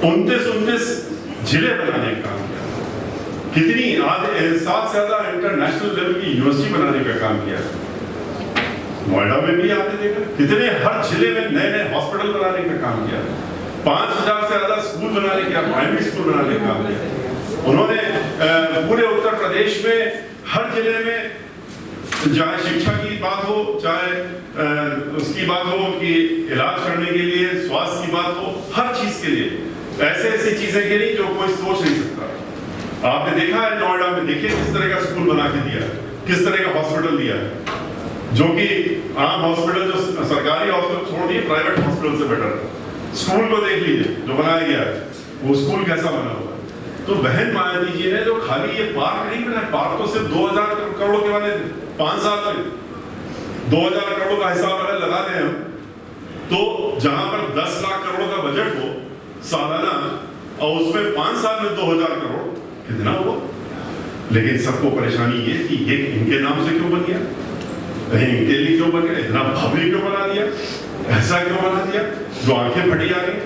29 जिले बनाने का काम किया, कितनी 7 से ज्यादा इंटरनेशनल लेवल की यूनिवर्सिटी बनाने का काम किया। नोएडा में भी आपने देखा कितने हर जिले में नए नए हॉस्पिटल बनाने का काम किया, 5000 से ज्यादा स्कूल बनाने का, प्राइमरी स्कूल बनाने का काम किया उन्होंने। पूरे उत्तर प्रदेश में हर जिले में, चाहे शिक्षा की बात हो, चाहे उसकी बात हो कि इलाज करने के लिए, स्वास्थ्य की बात हो, हर चीज के लिए ऐसे ऐसी चीजें गिरी जो कोई सोच नहीं सकता। आपने देखा है नोएडा में, देखिए किस तरह का स्कूल बना के दिया, किस तरह का हॉस्पिटल दिया, जो कि आम हॉस्पिटल, जो सरकारी हॉस्पिटल छोड़ दिए, प्राइवेट हॉस्पिटल से बेटर है। स्कूल को देख लीजिए जो बनाया गया है, वो स्कूल कैसा बना हुआ है। तो बहन मायावती जी ने जो खाली ये पार्क नहीं बनाया, पार्क तो सिर्फ 2000 करोड़ के बने थे 5 साल में। 2000 करोड़ का हिसाब अगर लगा दें हम, तो जहां पर 10 लाख करोड़ का बजट हो सालाना, और उसमें 5 साल में 2000 करोड़, कितना हुआ। लेकिन सबको परेशानी ये कि ये इनके नाम से क्यों बन गया, इनके लिए क्यों बन गया, इतना भव्य क्यों बना दिया, ऐसा क्यों बना दिया, जो आंखें फटी जा रही।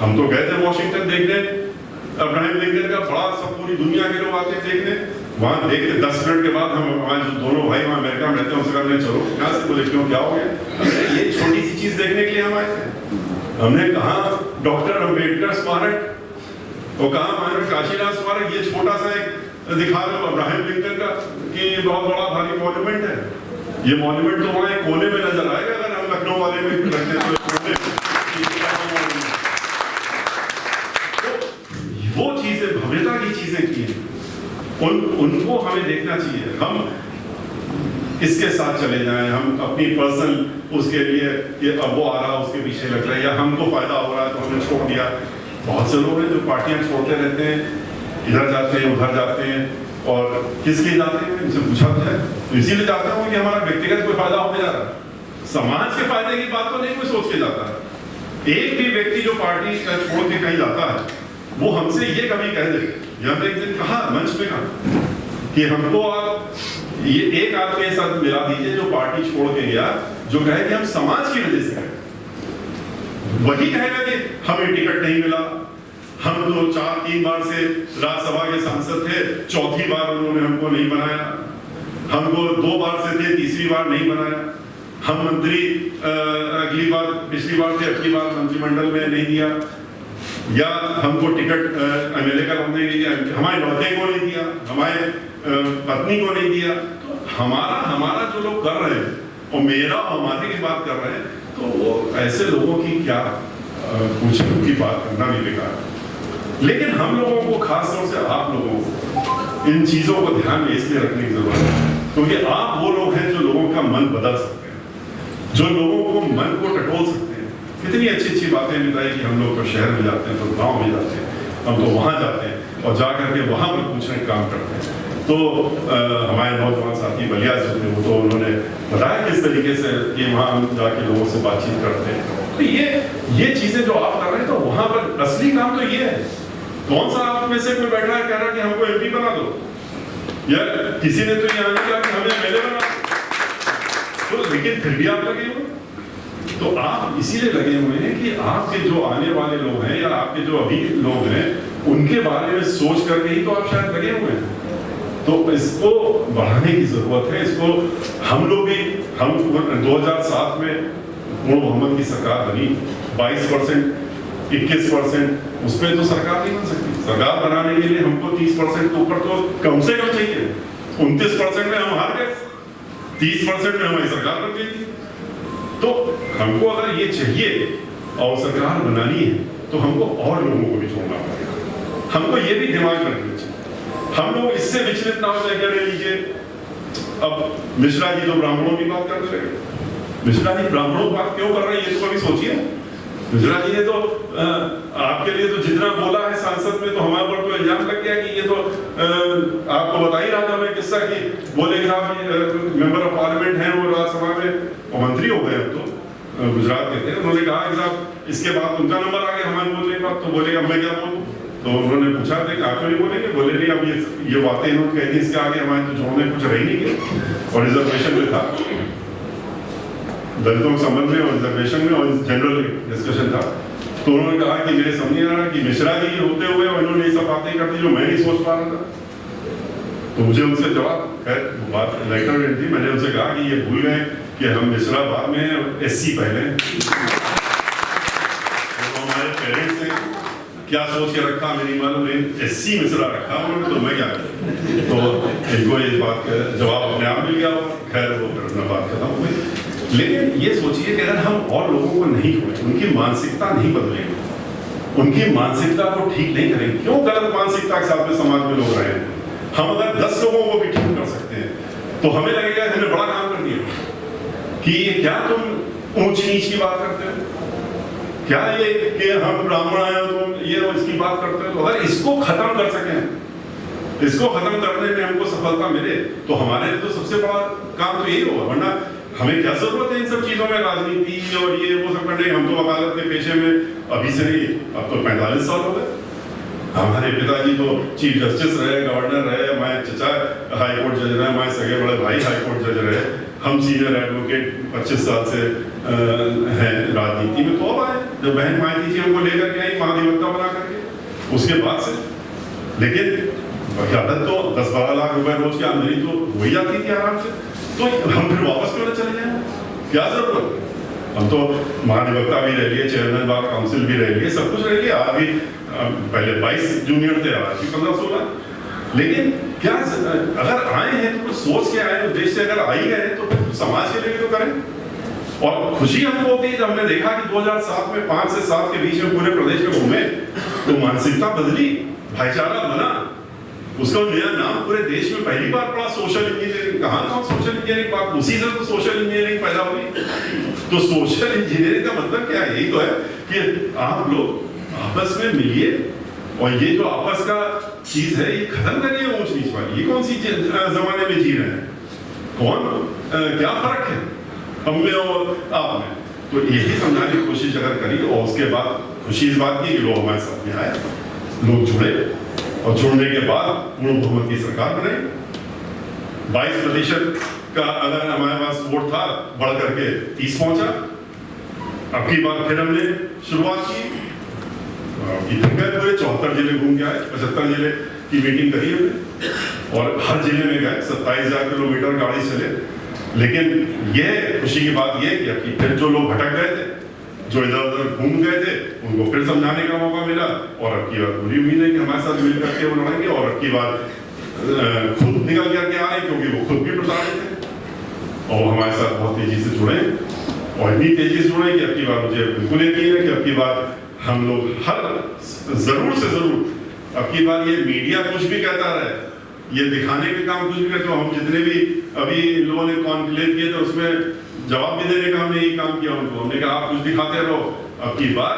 हम तो गए थे वॉशिंगटन देखने, अब्राहम लिंकन का बड़ा, सब पूरी दुनिया के लोग आते देखने, वहां देख के 10 मिनट के बाद हम, हमारे जो दोनों भाई वहां अमेरिका में रहते हैं, उनसे कहते चलो यहाँ से, बोले क्यों, क्या हो गया। ये छोटी सी चीज देखने के लिए हम आए थे। हमने कहा डॉक्टर अम्बेडकर स्मारक, वो कहा हमारे काशीनाथ स्मारक, ये छोटा सा एक दिखा दो अब्राहम लिंकन का कि बहुत बड़ा भारी मॉन्यूमेंट है। ये मॉन्यूमेंट तो वहां कोने में नजर आएगा अगर हम लखनऊ वाले में रखते तो वो चीजें, भव्यता की चीजें की हैं, उनको हमें देखना चाहिए। हम इसके साथ चले जाएं, हम अपनी पर्सनल उसके लिए कि अब वो आ रहा उसके पीछे लग रहा है, या हमको फायदा हो रहा है तो हमने छोड़ दिया। बहुत से लोग हैं जो पार्टियां छोड़ते रहते हैं, इधर जाते हैं उधर जाते हैं, और किस लिए जाते हैं इनसे पूछा जाए तो इसीलिए जाते हैं कि हमारा व्यक्तिगत कोई फायदा होने जा रहा है, समाज के फायदे की बात तो नहीं कोई सोच के जाता है। एक भी व्यक्ति जो पार्टी छोड़ के कहीं जाता है, वो हमसे ये कभी कह दे, या एक दिन कहा मंच पे कहा कि हमको आप ये एक आदमी के साथ मिला दीजिए जो पार्टी छोड़ के गया, जो कहे कि हम समाज की वजह से गए। वही कहेगा कि हमें टिकट नहीं मिला, हम तो 3 बार से राज्यसभा के सांसद थे, 4थी बार उन्होंने हमको नहीं बनाया, हमको 2 बार से थे, 3री बार नहीं बनाया, हम मंत्री अगली बार, पिछली बार थे, अगली बार मंत्रिमंडल में नहीं दिया, या हमको टिकट एमएलए का नहीं दिया, हमारे लड़के को नहीं दिया, हमारे पत्नी को नहीं दिया। तो हमारा जो लोग कर रहे हैं, और मेरा हमारे की बात कर रहे हैं, तो वो ऐसे लोगों की क्या कुछ की बात करना भी बेकार है। लेकिन हम लोगों को, खास तौर से आप लोगों को, इन चीजों को ध्यान में इसलिए रखने की जरूरत है क्योंकि आप वो लोग हैं जो लोगों का मन बदल सकते हैं, जो लोगों को मन को टटोल सकते हैं। कितनी अच्छी अच्छी बातें बताई कि हम लोग तो शहर में जाते हैं, तो गांव में जाते हैं, हम तो वहां जाते हैं और जा करके वहां पर पूछने का काम करते हैं। तो हमारे नौजवान साथी बलिया जो थे, वो तो उन्होंने बताया किस तरीके से कि वहां हम जाके लोगों से बातचीत करते हैं। तो ये चीजें जो आप कर रहे हैं, तो वहां पर असली काम तो ये है। कौन सा आप में से कोई बैठा है कह रहा है कि हमको एमपी बना दो, या किसी ने तो ये आने कहा कि हमें एमएलए बना दो, तो लेकिन फिर भी आप लगे हुए। तो आप इसीलिए लगे हुए हैं कि आपके जो आने वाले लोग हैं, या आपके जो अभी लोग हैं, उनके बारे में सोच करके ही तो आप शायद लगे हुए हैं। तो इसको बढ़ाने की जरूरत है। इसको हम लोग भी, हम 2007 में पूर्ण बहुमत की सरकार बनी, 22%, 21%, उस पर तो सरकार नहीं बन सकती। सरकार बनाने के लिए हमको 30% के ऊपर तो कम से कम चाहिए। 29% में हम हार गए, 30% में हमारी सरकार बन गई थी। तो हमको अगर ये चाहिए और सरकार बनानी है, तो हमको और लोगों को भी जोड़ना पड़ेगा। हमको ये भी दिमाग में रखना चाहिए, हम लोग इससे विचलित ना हो जाए। क्या लीजिए, अब मिश्रा जी तो ब्राह्मणों की बात करने लगे। मिश्रा जी ब्राह्मणों की बात क्यों कर रहे हैं, ये तो कभी सोचिए। मिश्रा जी ने तो आपके लिए तो जितना बोला है सांसद में, तो हमारे पर तो इल्जाम लग गया कि ये तो आपको बता ही रहा था मैं किस्सा कि बोले कि आप मेंबर ऑफ पार्लियामेंट हैं, वो राज्यसभा में मंत्री हो गए। अब तो गुजरात के थे, उन्होंने कहा कि साहब इसके बाद उनका नंबर आ गया हमारे बोलने के बाद। तो बोले अब मैं क्या बोलूं, तो उन्होंने पूछा था कि आप क्यों नहीं बोलेंगे। बोले नहीं, अब ये बातें इन्होंने कह दी, इसके आगे हमारे तो जोड़ने कुछ रह नहीं गया। और रिजर्वेशन में था, दलितों के संबंध में, और रिजर्वेशन में, और जनरल डिस्कशन था। तो उन्होंने कहा कि मेरे समझ नहीं आ रहा कि मिश्रा जी होते हुए और इन्होंने ये सब बातें कर दी जो मैं नहीं सोच पा रहा था। तो मुझे उनसे जवाब, खैर बात लेटर में थी, मैंने उनसे कहा कि ये भूल गए कि हम मिश्रा बाद में हैं और SC पहले। तो हमारे पेरेंट्स ने क्या सोच के रखा मेरी मालूम नहीं, SC मिश्रा रखा उन्होंने, तो मैं क्या करूं। तो इनको इस बात का जवाब अपने आप मिल गया। खैर वो अपना बात खत्म हो गई। लेकिन ये सोचिए कि अगर हम और लोगों को नहीं छोड़ें, उनकी मानसिकता नहीं बदलेंगे, उनकी मानसिकता को ठीक नहीं करेंगे, क्यों गलत मानसिकता के साथ में समाज में लोग रहे हैं। हम अगर 10 लोगों को भी ठीक कर सकते हैं तो हमें लगेगा हमने बड़ा काम कर दिया। कि ये क्या तुम ऊंच नीच की बात करते हो, क्या ये कि हम ब्राह्मण आए हो तुम ये और इसकी बात करते हो। तो अगर इसको खत्म कर सकें, इसको खत्म करने में हमको सफलता मिले तो हमारे लिए तो सबसे बड़ा काम तो यही होगा। वरना हमें क्या जरूरत है इन सब चीजों में, राजनीति और ये वो सब करने। हम तो वकालत के पेशे में अभी से नहीं, अब तो 45 साल हो गए। हमारे पिताजी तो चीफ जस्टिस रहे, गवर्नर रहे, मैं चचा हाई कोर्ट जज रहे, मैं सगे बड़े भाई हाई कोर्ट जज रहे, हम सीनियर एडवोकेट 25 साल से हैं राजनीति में। तो अब आए जब बहन मायती जी हमको लेकर के आई महाधिवक्ता बना करके, उसके बाद से। लेकिन वकालत तो 10-12 लाख रुपए रोज की आमदनी तो हो ही जाती थी आराम से। तो हम फिर वापस क्यों न चले जाए, क्या जरूरत। हम तो महाधिवक्ता भी रह लिए, चेयरमैन बार काउंसिल भी रह लिए, सब कुछ रह लिया। अभी पहले 22 जूनियर थे, आज भी 15-16। लेकिन क्या अगर आए हैं तो कुछ सोच के आए, उद्देश्य से अगर आ ही गए तो फिर समाज के लिए तो करें। और खुशी हमको होती है जब हमने देखा कि 2007 में 5 से 7 के बीच में पूरे प्रदेश में घूमे तो मानसिकता बदली, भाईचारा बना, उसका नया नाम पूरे देश में पहली बार पड़ा सोशल इंजीनियरिंग। कहाँ सोशल इंजीनियरिंग बात, उसी से तो सोशल इंजीनियरिंग पैदा हुई। तो सोशल इंजीनियरिंग का मतलब क्या है, यही तो है कि आप लोग आपस में मिलिए और ये जो आपस का चीज है ये खत्म करिए, ऊंच नीच वाली। ये कौन सी जमाने में जी रहे हैं, कौन क्या फर्क है हम में और आप में। तो यही समझाने की कोशिश अगर करी और उसके बाद खुशी इस बात की कि लोग हमारे साथ में आए, लोग जुड़े और जुड़ने के बाद पूर्ण बहुमत की सरकार बनाई। 22% का अगर हमारे पास वोट था बढ़ करके 30 पहुंचा। अब की बार फिर हमने शुरुआत की, पूरे 74 जिले घूम के आए, 75 जिले की मीटिंग करी हमने और हर जिले में गए, 27,000 किलोमीटर गाड़ी चले। लेकिन यह खुशी की बात यह कि फिर जो लोग भटक गए थे, जो इधर उधर घूम गए थे, उनको फिर समझाने का मौका मिला। और अब की बार पूरी उम्मीद है कि हमारे साथ मिल करके वो लड़ेंगे और अब की बार खुद निकल करके आ रहे, क्योंकि वो खुद भी प्रताड़ित थे और हमारे साथ बहुत तेजी से जुड़े और इतनी तेजी से जुड़े कि अब की बार मुझे बिल्कुल यकीन है कि अब की बार हम लोग हर जरूर से जरूर अब की बार ये मीडिया कुछ भी कहता रहे, ये दिखाने के काम कुछ भी करते हो, हम जितने भी अभी इन लोगों ने कॉन्क्लेव किए थे उसमें जवाब भी देने का हमने यही काम किया उनको। हमने कहा आप कुछ दिखाते रहो। अब की बार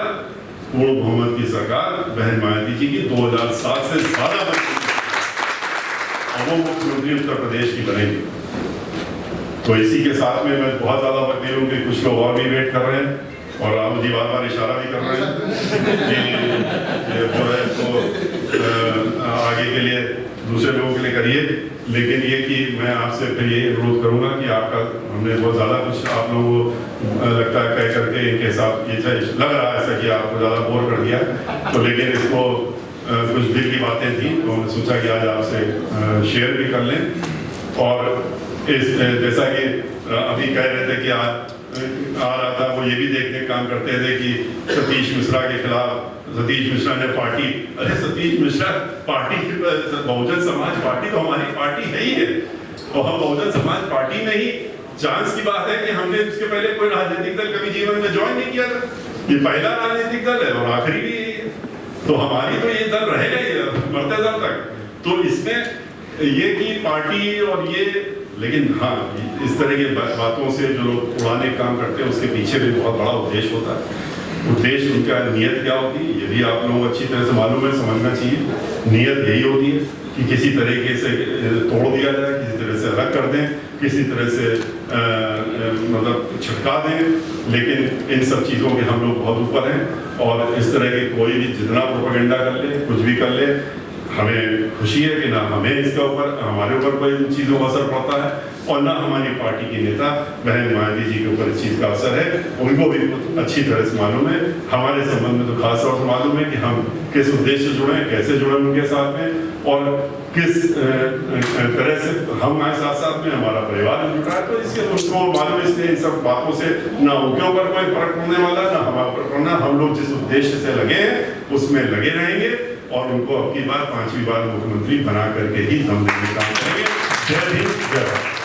पूर्ण बहुमत की सरकार बहन मायावती जी की 2007 से ज्यादा और वो मुख्यमंत्री उत्तर प्रदेश की बनेगी। तो इसी के साथ में मैं बहुत ज्यादा वक्त हूँ कि कुछ लोग और भी वेट कर रहे हैं और राहुल जी बार बार इशारा भी कर रहे हैं कि जो है तो आगे के लिए दूसरे लोगों के लिए करिए। लेकिन ये कि मैं आपसे फिर ये अनुरोध करूंगा कि आपका हमने बहुत ज़्यादा कुछ आप लोगों को लगता है कह करके इनके साथ ये लग रहा है ऐसा कि आपको ज़्यादा बोर कर दिया। तो लेकिन इसको कुछ दिल की बातें थी तो हमने सोचा कि आज आपसे शेयर भी कर लें। और इस जैसा कि अभी कह रहे थे कि आज आ रहा था वो ये भी देखने काम करते थे कि सतीश मिश्रा के खिलाफ सतीश मिश्रा ने पार्टी, अरे सतीश मिश्रा पार्टी, बहुजन समाज पार्टी तो हमारी पार्टी है ही है और हम बहुजन समाज पार्टी में ही चांस की बात है कि हमने इसके पहले कोई राजनीतिक दल कभी जीवन में ज्वाइन नहीं किया था। ये पहला राजनीतिक दल है और आखिरी भी यही है। तो हमारी तो ये दल रहेगा ही मरते दल तक। तो इसमें ये की पार्टी और ये, लेकिन हाँ इस तरह की बातों से जो लोग उड़ाने काम करते हैं उसके पीछे भी बहुत बड़ा उद्देश्य होता है। उद्देश्य उनका नियत क्या होती है ये भी आप लोगों को अच्छी तरह से मालूम है, समझना चाहिए। नियत यही होती है कि किसी तरीके से तोड़ दिया जाए, किसी तरह से अलग कर दें, किसी तरह से मतलब छिटका दें। लेकिन इन सब चीज़ों के हम लोग बहुत ऊपर हैं और इस तरह के कोई भी जितना प्रोपेगेंडा कर ले, कुछ भी कर ले, हमें खुशी है कि ना हमें इसके ऊपर हमारे ऊपर कोई इन चीज़ों का असर पड़ता है और ना हमारी पार्टी की नेता बहन मायावती जी के ऊपर इस चीज़ का असर है। उनको भी अच्छी तरह से मालूम है, हमारे संबंध में तो खास तौर से मालूम है कि हम किस उद्देश्य से जुड़े हैं, कैसे जुड़े उनके साथ में और किस तरह से हम हमारे साथ साथ में हमारा परिवार भी जुड़ा है। तो इसके उनको मालूम है, इसलिए इन सब बातों से ना उनके ऊपर कोई फर्क पड़ने वाला ना हमारे ऊपर पड़ना। हम लोग जिस उद्देश्य से लगे हैं उसमें लगे रहेंगे और उनको अब की बार 5वीं बार मुख्यमंत्री बना करके ही हम लोग काम करेंगे। जय हिंद, जय भारत।